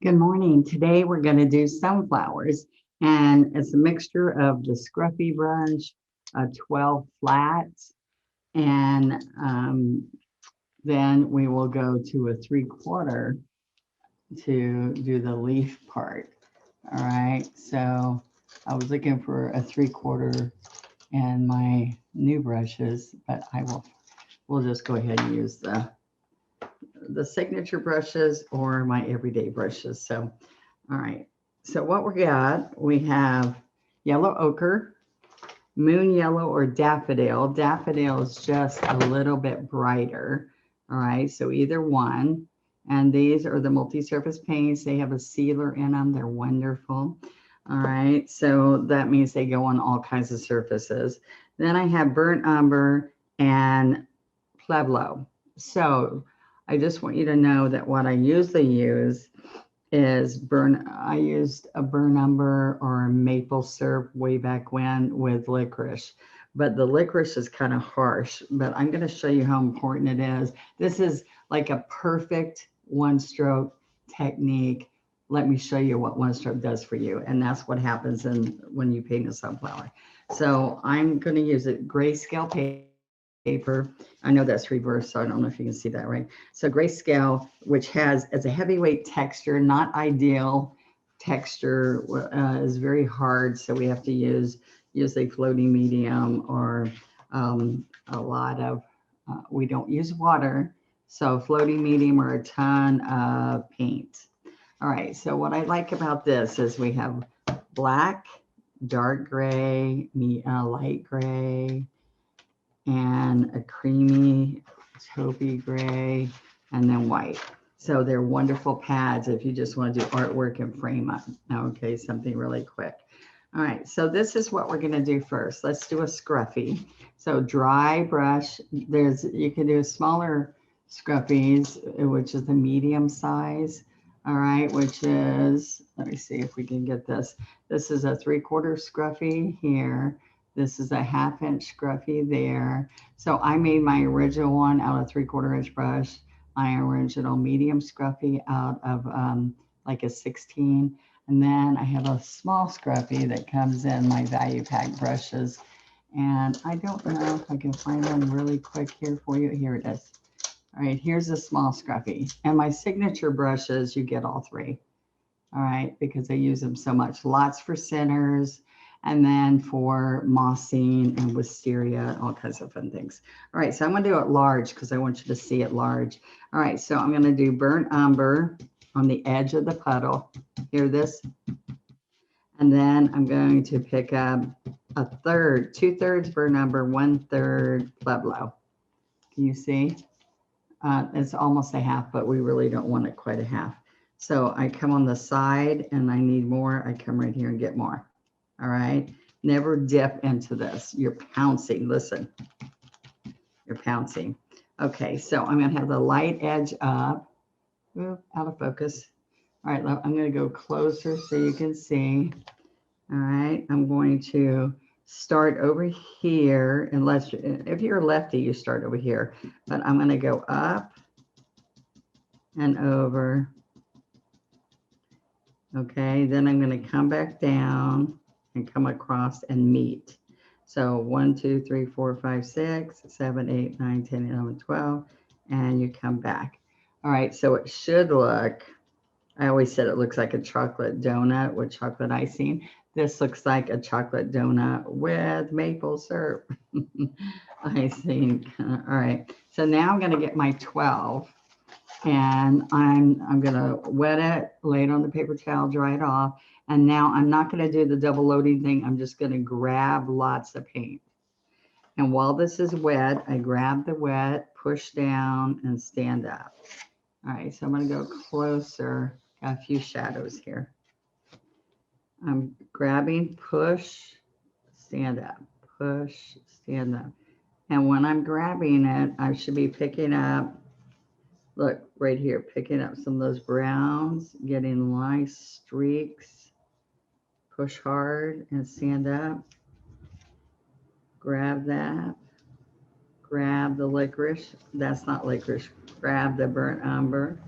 Good morning. Today we're going to do sunflowers, and it's a mixture of the scruffy brush, a 12 flat, and then we will go to a 3/4 to do the leaf part. All right. So I was looking for a 3/4 and my new brushes, but we'll just go ahead and use the signature brushes or my everyday brushes. So, all right. So what we have yellow ochre, moon yellow, or daffodil. Daffodil is just a little bit brighter. All right. So either one. And these are the multi-surface paints. They have a sealer in them. They're wonderful. All right. So that means they go on all kinds of surfaces. Then I have burnt umber and Pueblo. So I just want you to know that what I usually use is I used a burn umber or a maple syrup way back when with licorice. But the licorice is kind of harsh, but I'm going to show you how important it is. This is like a perfect one stroke technique. Let me show you what one stroke does for you. And that's what happens when you paint a sunflower. So I'm going to use a grayscale paper. I know that's reversed, so I don't know if you can see that right. So grayscale, which it's a heavyweight texture, not ideal texture, is very hard. So we have to use a floating medium or a lot of, we don't use water. So floating medium or a ton of paint. All right, so what I like about this is we have black, dark gray, light gray, and a creamy taupey gray, and then white. So they're wonderful pads if you just want to do artwork and frame up. Okay, something really quick. All right, so this is what we're going to do first. Let's do a scruffy. So dry brush. You can do smaller scruffies, which is the medium size. All right, which is, let me see if we can get this. This is a 3/4 scruffy here. This is a 1/2 inch scruffy there. So I made my original one out of 3/4 inch brush, my original medium scruffy out of like a 16. And then I have a small scruffy that comes in my value pack brushes. And I don't know if I can find one really quick here for you. Here it is. All right, here's a small scruffy. And my signature brushes, you get all three. All right, because I use them so much. Lots for centers and then for mossing and wisteria, all kinds of fun things. All right, so I'm going to do it large because I want you to see it large. All right, so I'm going to do burnt umber on the edge of the puddle. Hear this? And then I'm going to pick up a third, 2/3 burnt umber, 1/3 Pueblo. Can you see? It's almost a half, but we really don't want it quite a half. So I come on the side and I need more. I come right here and get more. All right. Never dip into this. You're pouncing. Listen, you're pouncing. Okay. So I'm going to have the light edge up. Ooh, out of focus. All right. I'm going to go closer so you can see. All right. I'm going to start over here. If you're a lefty, you start over here. But I'm going to go up and over. Okay, then I'm going to come back down and come across and meet. So 1, 2, 3, 4, 5, 6, 7, 8, 9, 10, 11, 12, and you come back. All right, so it should look, I always said it looks like a chocolate donut with chocolate icing. This looks like a chocolate donut with maple syrup icing. All right, so now I'm going to get my 12. And I'm going to wet it, lay it on the paper towel, dry it off. And now I'm not going to do the double loading thing. I'm just going to grab lots of paint. And while this is wet, I grab the wet, push down, and stand up. All right, so I'm going to go closer. Got a few shadows here. I'm grabbing, push, stand up, push, stand up. And when I'm grabbing it, I should be picking up, look right here, picking up some of those browns, getting nice streaks. Push hard and stand up. Grab that. Grab the licorice. That's not licorice. Grab the burnt umber.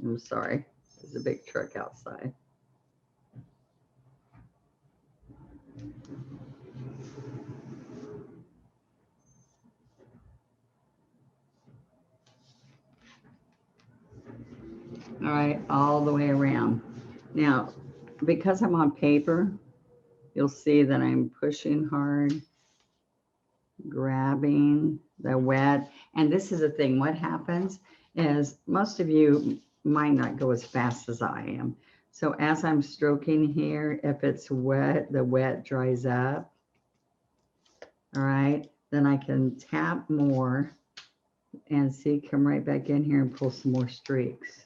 I'm sorry, there's a big truck outside. All right, all the way around. Now, because I'm on paper, you'll see that I'm pushing hard, grabbing the wet. And this is the thing, what happens is most of you might not go as fast as I am. So as I'm stroking here, if it's wet, the wet dries up. All right, then I can tap more and see, come right back in here and pull some more streaks.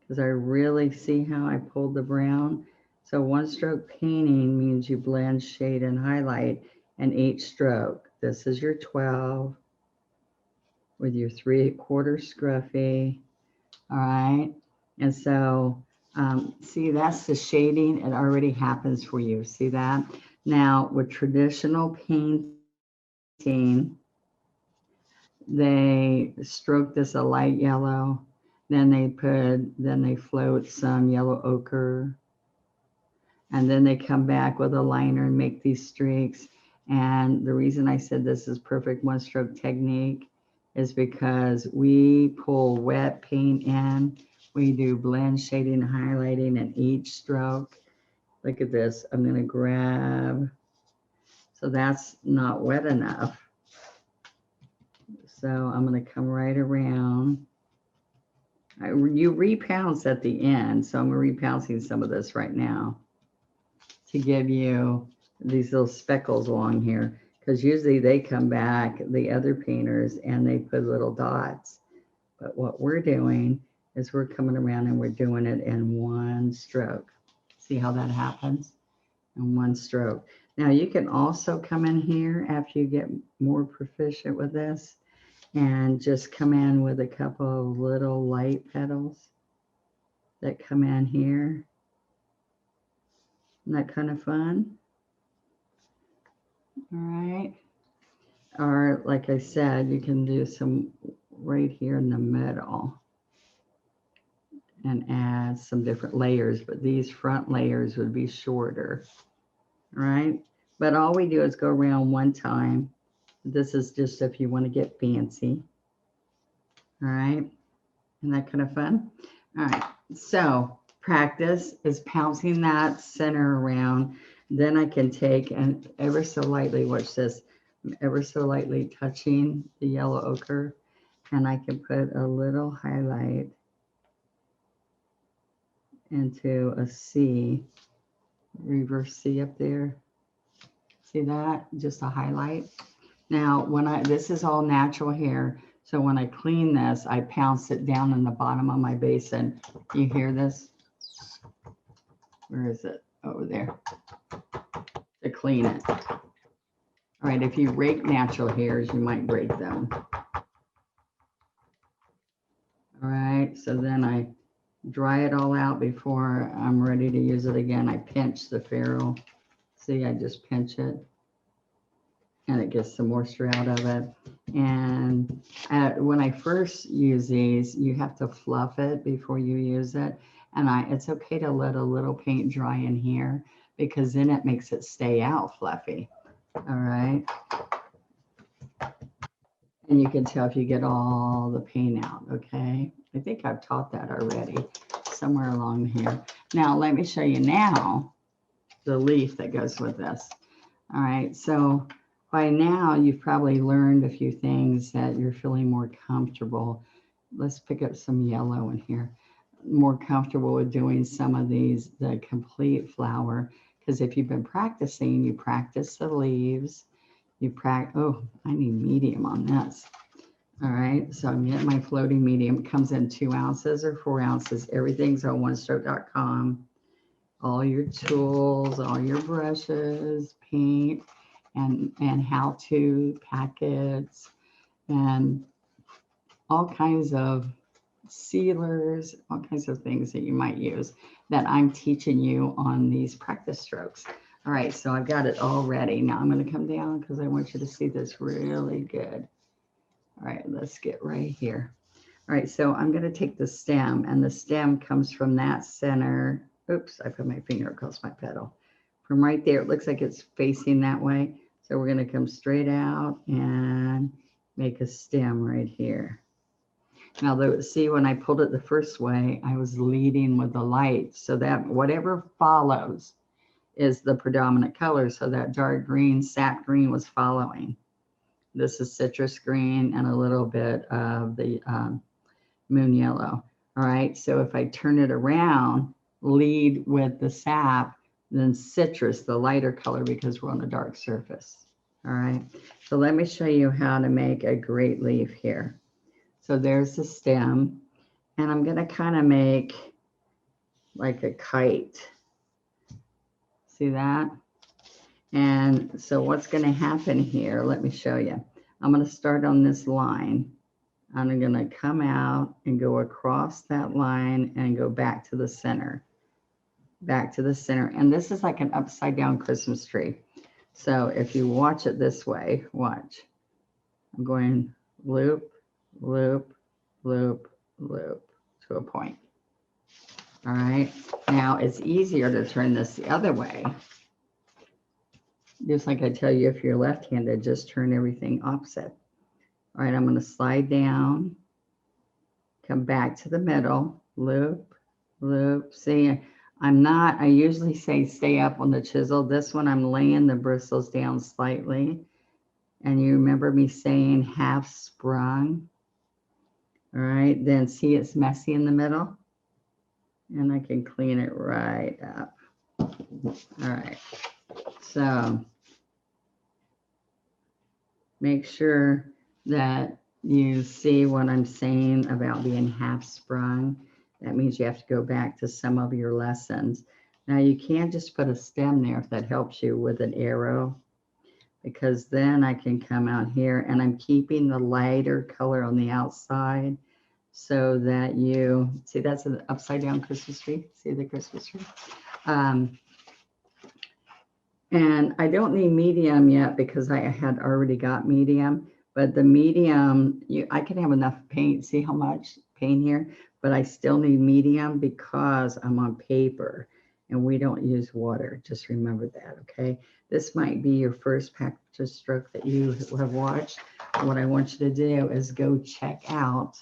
Because I really see how I pulled the brown. So one stroke painting means you blend, shade, and highlight in each stroke. This is your 12 with your 3/4 scruffy. All right. And so see, that's the shading. It already happens for you. See that? Now with traditional painting, they stroke this a light yellow, then they float some yellow ochre, and then they come back with a liner and make these streaks. And the reason I said this is perfect one stroke technique is because we pull wet paint in, we do blend, shading, and highlighting in each stroke. Look at this, I'm gonna grab, so that's not wet enough. So I'm gonna come right around. You repounce at the end, so I'm repouncing some of this right now to give you these little speckles along here, because usually they come back, the other painters, and they put little dots. But what we're doing is we're coming around and we're doing it in one stroke. See how that happens? In one stroke. Now you can also come in here after you get more proficient with this and just come in with a couple of little light petals that come in here. Isn't that kind of fun? All right. Or like I said, you can do some right here in the middle and add some different layers, but these front layers would be shorter. All right. But all we do is go around one time. This is just if you want to get fancy. All right. Isn't that kind of fun? All right. So practice is pouncing that center around. Then I can take and ever so lightly, watch this, ever so lightly touching the yellow ochre, and I can put a little highlight into a C, reverse C up there. See that? Just a highlight. Now, this is all natural hair, so when I clean this, I pounce it down in the bottom of my basin. You hear this? Where is it? Over there. To clean it. All right, if you rake natural hairs, you might break them. All right, so then I dry it all out before I'm ready to use it again. I pinch the ferrule. See, I just pinch it and it gets some moisture out of it. And when I first use these, you have to fluff it before you use it. And it's okay to let a little paint dry in here because then it makes it stay out fluffy. All right. And you can tell if you get all the paint out, okay? I think I've taught that already somewhere along here. Now, let me show you now the leaf that goes with this. All right, so by now you've probably learned a few things that you're feeling more comfortable. Let's pick up some yellow in here. More comfortable with doing some of these, the complete flower, because if you've been practicing, you practice the leaves. Oh, I need medium on this. All right, so I'm getting my floating medium. It comes in 2 ounces or 4 ounces. Everything's on onestroke.com. All your tools, all your brushes, paint, and how-to packets, and all kinds of sealers, all kinds of things that you might use that I'm teaching you on these practice strokes. All right, so I've got it all ready. Now I'm going to come down because I want you to see this really good. All right, let's get right here. All right, so I'm going to take the stem, and the stem comes from that center. Oops, I put my finger across my petal. From right there, it looks like it's facing that way. So we're going to come straight out and make a stem right here. Now, see, when I pulled it the first way, I was leading with the light, so that whatever follows is the predominant color. So that dark green, sap green was following. This is citrus green and a little bit of the moon yellow. All right, so if I turn it around, lead with the sap, then citrus, the lighter color, because we're on a dark surface. All right, so let me show you how to make a great leaf here. So there's the stem, and I'm going to kind of make like a kite. See that? And so what's going to happen here, let me show you. I'm going to start on this line. I'm going to come out and go across that line and go back to the center. Back to the center. And this is like an upside down Christmas tree. So if you watch it this way, watch. I'm going loop, loop, loop, loop to a point. All right. Now it's easier to turn this the other way. Just like I tell you, if you're left-handed, just turn everything opposite. All right, I'm going to slide down, come back to the middle, loop, loop. See, I usually say stay up on the chisel. This one, I'm laying the bristles down slightly. And you remember me saying half sprung. All right, then see it's messy in the middle. And I can clean it right up. All right, so make sure that you see what I'm saying about being half sprung. That means you have to go back to some of your lessons. Now you can't just put a stem there if that helps you with an arrow, because then I can come out here and I'm keeping the lighter color on the outside so that you, see that's an upside down Christmas tree. See the Christmas tree? And I don't need medium yet because I had already got medium, but the medium, I can have enough paint. See how much paint here? But I still need medium because I'm on paper and we don't use water. Just remember that, okay? This might be your first practice stroke that you have watched. What I want you to do is go check out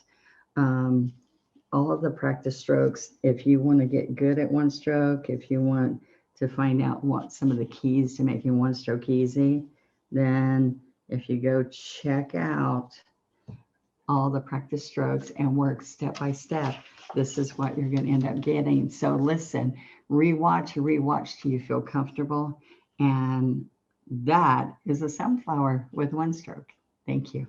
all of the practice strokes. If you want to get good at one stroke, if you want to find out what some of the keys to making one stroke easy, then if you go check out all the practice strokes and work step by step, this is what you're going to end up getting. So listen, rewatch till you feel comfortable. And that is a sunflower with one stroke. Thank you.